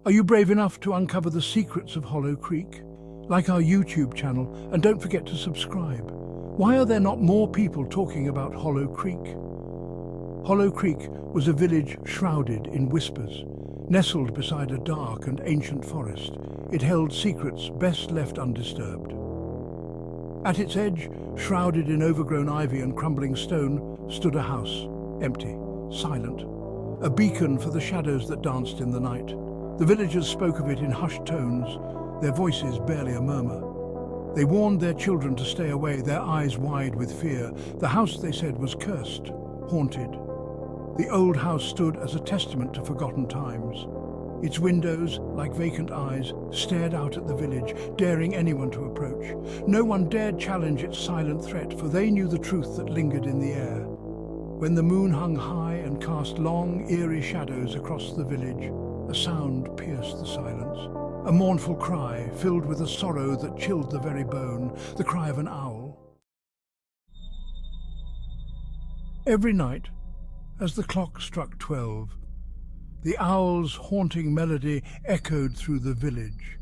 Are you brave enough to uncover the secrets of Hollow Creek? Like our YouTube channel and don't forget to subscribe. Why are there not more people talking about Hollow Creek? Hollow Creek was a village shrouded in whispers. Nestled beside a dark and ancient forest, it held secrets best left undisturbed. At its edge, shrouded in overgrown ivy and crumbling stone, stood a house, empty, silent, a beacon for the shadows that danced in the night. The villagers spoke of it in hushed tones, their voices barely a murmur. They warned their children to stay away, their eyes wide with fear. The house, they said, was cursed, haunted. The old house stood as a testament to forgotten times. Its windows, like vacant eyes, stared out at the village, daring anyone to approach. No one dared challenge its silent threat, for they knew the truth that lingered in the air. When the moon hung high and cast long, eerie shadows across the village, a sound pierced the silence. A mournful cry, filled with a sorrow that chilled the very bone, the cry of an owl. Every night, as the clock struck 12, the owl's haunting melody echoed through the village.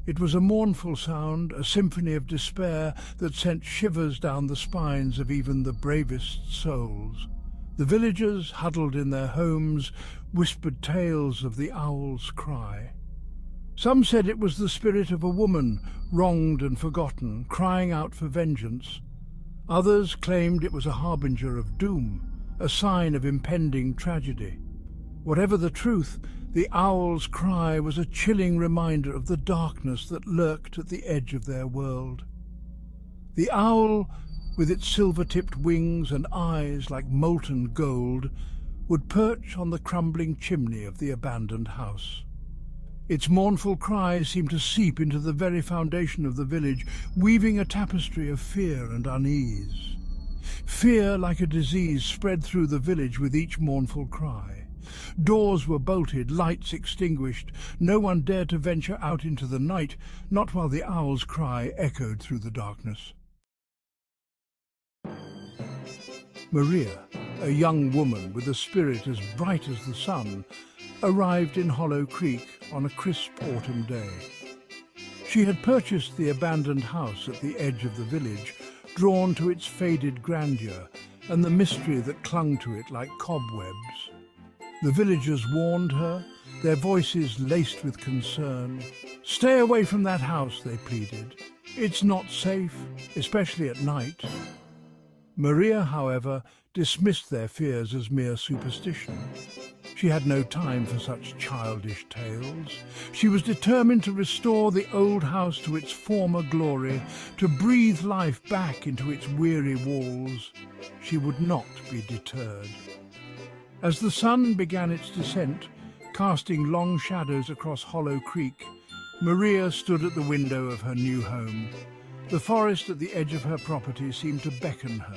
It was a mournful sound, a symphony of despair that sent shivers down the spines of even the bravest souls. The villagers, huddled in their homes, whispered tales of the owl's cry. Some said it was the spirit of a woman, wronged and forgotten, crying out for vengeance. Others claimed it was a harbinger of doom, a sign of impending tragedy. Whatever the truth, the owl's cry was a chilling reminder of the darkness that lurked at the edge of their world. The owl, with its silver-tipped wings and eyes like molten gold, would perch on the crumbling chimney of the abandoned house. Its mournful cry seemed to seep into the very foundation of the village, weaving a tapestry of fear and unease. Fear, like a disease, spread through the village with each mournful cry. Doors were bolted, lights extinguished. No one dared to venture out into the night, not while the owl's cry echoed through the darkness. Maria, a young woman with a spirit as bright as the sun, arrived in Hollow Creek on a crisp autumn day. She had purchased the abandoned house at the edge of the village, drawn to its faded grandeur and the mystery that clung to it like cobwebs. The villagers warned her, their voices laced with concern. "Stay away from that house," they pleaded. "It's not safe, especially at night." Maria, however, dismissed their fears as mere superstition. She had no time for such childish tales. She was determined to restore the old house to its former glory, to breathe life back into its weary walls. She would not be deterred. As the sun began its descent, casting long shadows across Hollow Creek, Maria stood at the window of her new home. The forest at the edge of her property seemed to beckon her,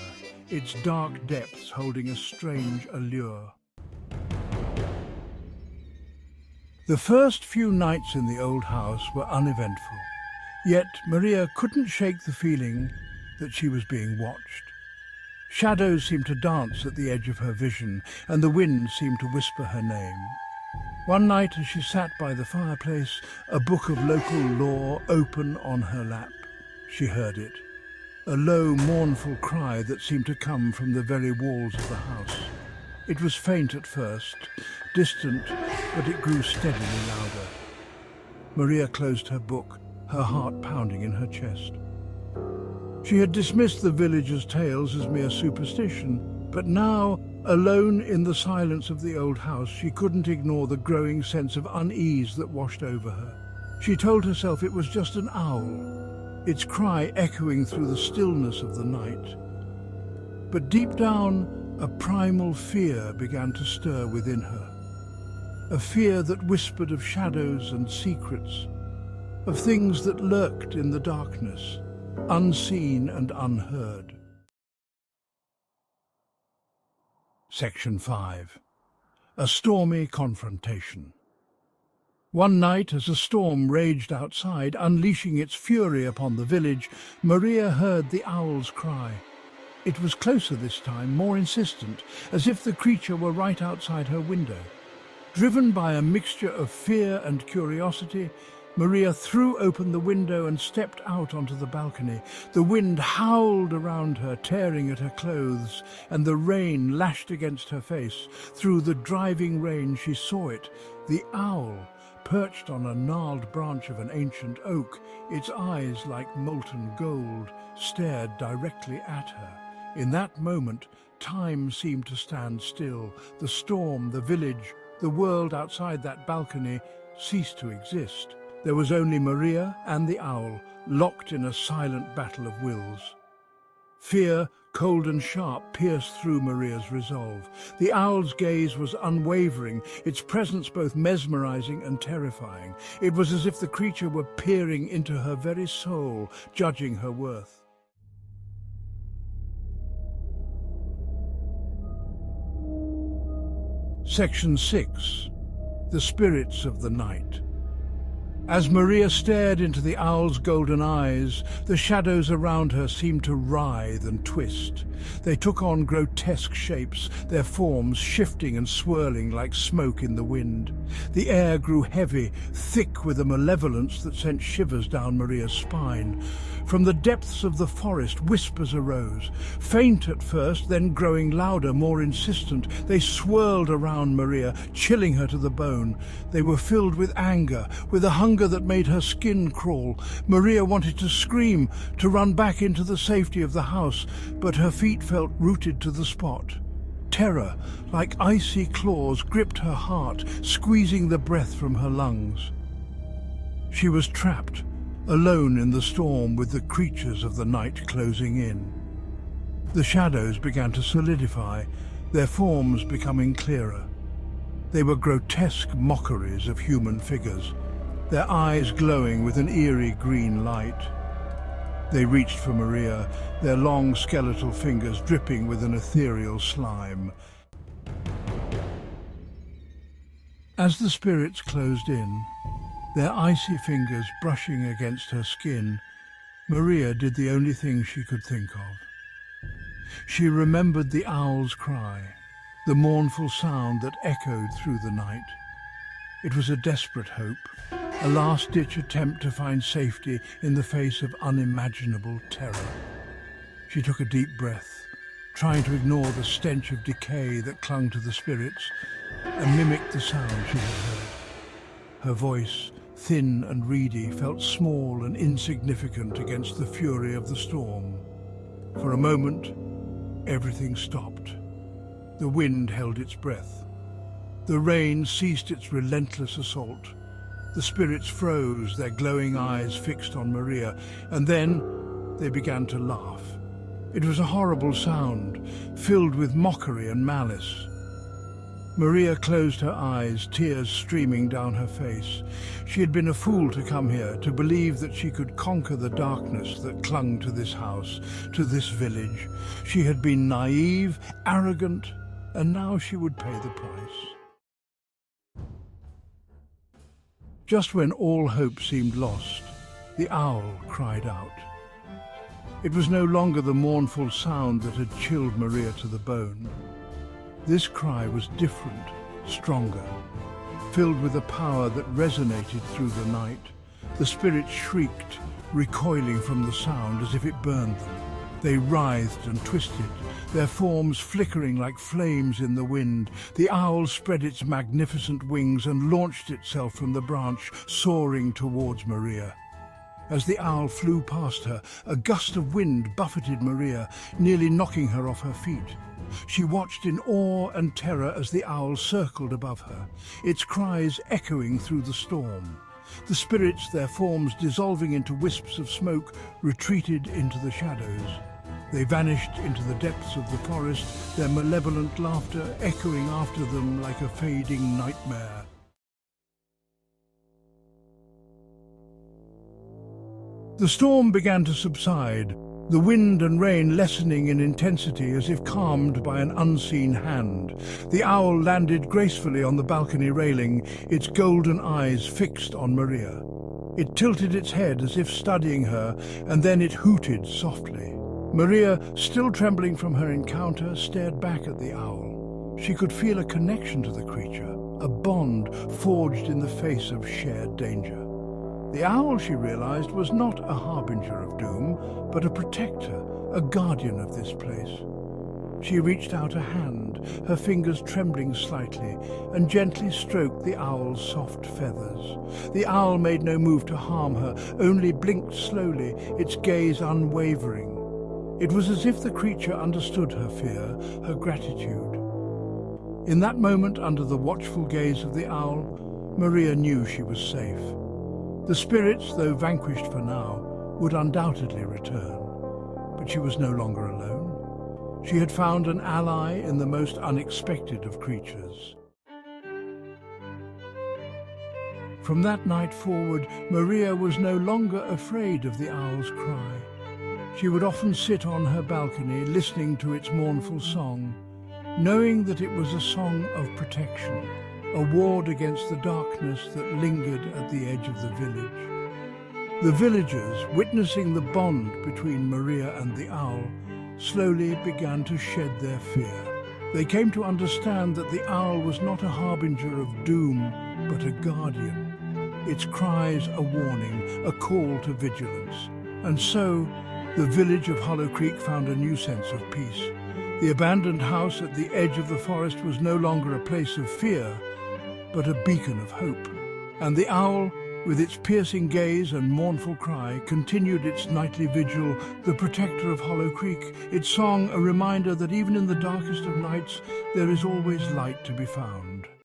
its dark depths holding a strange allure. The first few nights in the old house were uneventful, yet Maria couldn't shake the feeling that she was being watched. Shadows seemed to dance at the edge of her vision, and the wind seemed to whisper her name. One night, as she sat by the fireplace, a book of local lore open on her lap, she heard it, a low, mournful cry that seemed to come from the very walls of the house. It was faint at first, distant, but it grew steadily louder. Maria closed her book, her heart pounding in her chest. She had dismissed the villagers' tales as mere superstition, but now, alone in the silence of the old house, she couldn't ignore the growing sense of unease that washed over her. She told herself it was just an owl, its cry echoing through the stillness of the night. But deep down, a primal fear began to stir within her. A fear that whispered of shadows and secrets, of things that lurked in the darkness, unseen and unheard. Section 5. A stormy confrontation. One night, as a storm raged outside, unleashing its fury upon the village, Maria heard the owl's cry. It was closer this time, more insistent, as if the creature were right outside her window. Driven by a mixture of fear and curiosity, Maria threw open the window and stepped out onto the balcony. The wind howled around her, tearing at her clothes, and the rain lashed against her face. Through the driving rain she saw it, the owl, perched on a gnarled branch of an ancient oak, its eyes like molten gold, stared directly at her. In that moment, time seemed to stand still. The storm, the village, the world outside that balcony ceased to exist. There was only Maria and the owl, locked in a silent battle of wills. Fear, cold and sharp, pierced through Maria's resolve. The owl's gaze was unwavering, its presence both mesmerizing and terrifying. It was as if the creature were peering into her very soul, judging her worth. Section 6. The Spirits of the Night. As Maria stared into the owl's golden eyes, the shadows around her seemed to writhe and twist. They took on grotesque shapes, their forms shifting and swirling like smoke in the wind. The air grew heavy, thick with a malevolence that sent shivers down Maria's spine. From the depths of the forest, whispers arose. Faint at first, then growing louder, more insistent, they swirled around Maria, chilling her to the bone. They were filled with anger, with a hunger that made her skin crawl. Maria wanted to scream, to run back into the safety of the house, but her feet felt rooted to the spot. Terror, like icy claws, gripped her heart, squeezing the breath from her lungs. She was trapped, alone in the storm with the creatures of the night closing in. The shadows began to solidify, their forms becoming clearer. They were grotesque mockeries of human figures, their eyes glowing with an eerie green light. They reached for Maria, their long skeletal fingers dripping with an ethereal slime. As the spirits closed in, their icy fingers brushing against her skin, Maria did the only thing she could think of. She remembered the owl's cry, the mournful sound that echoed through the night. It was a desperate hope, a last-ditch attempt to find safety in the face of unimaginable terror. She took a deep breath, trying to ignore the stench of decay that clung to the spirits, and mimicked the sound she had heard. Her voice, thin and reedy, felt small and insignificant against the fury of the storm. For a moment, everything stopped. The wind held its breath. The rain ceased its relentless assault. The spirits froze, their glowing eyes fixed on Maria, and then they began to laugh. It was a horrible sound, filled with mockery and malice. Maria closed her eyes, tears streaming down her face. She had been a fool to come here, to believe that she could conquer the darkness that clung to this house, to this village. She had been naive, arrogant, and now she would pay the price. Just when all hope seemed lost, the owl cried out. It was no longer the mournful sound that had chilled Maria to the bone. This cry was different, stronger, filled with a power that resonated through the night. The spirits shrieked, recoiling from the sound as if it burned them. They writhed and twisted, their forms flickering like flames in the wind. The owl spread its magnificent wings and launched itself from the branch, soaring towards Maria. As the owl flew past her, a gust of wind buffeted Maria, nearly knocking her off her feet. She watched in awe and terror as the owl circled above her, its cries echoing through the storm. The spirits, their forms dissolving into wisps of smoke, retreated into the shadows. They vanished into the depths of the forest, their malevolent laughter echoing after them like a fading nightmare. The storm began to subside, the wind and rain lessening in intensity as if calmed by an unseen hand. The owl landed gracefully on the balcony railing, its golden eyes fixed on Maria. It tilted its head as if studying her, and then it hooted softly. Maria, still trembling from her encounter, stared back at the owl. She could feel a connection to the creature, a bond forged in the face of shared danger. The owl, she realized, was not a harbinger of doom, but a protector, a guardian of this place. She reached out a hand, her fingers trembling slightly, and gently stroked the owl's soft feathers. The owl made no move to harm her, only blinked slowly, its gaze unwavering. It was as if the creature understood her fear, her gratitude. In that moment, under the watchful gaze of the owl, Maria knew she was safe. The spirits, though vanquished for now, would undoubtedly return. But she was no longer alone. She had found an ally in the most unexpected of creatures. From that night forward, Maria was no longer afraid of the owl's cry. She would often sit on her balcony, listening to its mournful song, knowing that it was a song of protection, a ward against the darkness that lingered at the edge of the village. The villagers, witnessing the bond between Maria and the owl, slowly began to shed their fear. They came to understand that the owl was not a harbinger of doom, but a guardian. Its cries a warning, a call to vigilance. And so, the village of Hollow Creek found a new sense of peace. The abandoned house at the edge of the forest was no longer a place of fear, but a beacon of hope. And the owl, with its piercing gaze and mournful cry, continued its nightly vigil, the protector of Hollow Creek, its song a reminder that even in the darkest of nights there is always light to be found.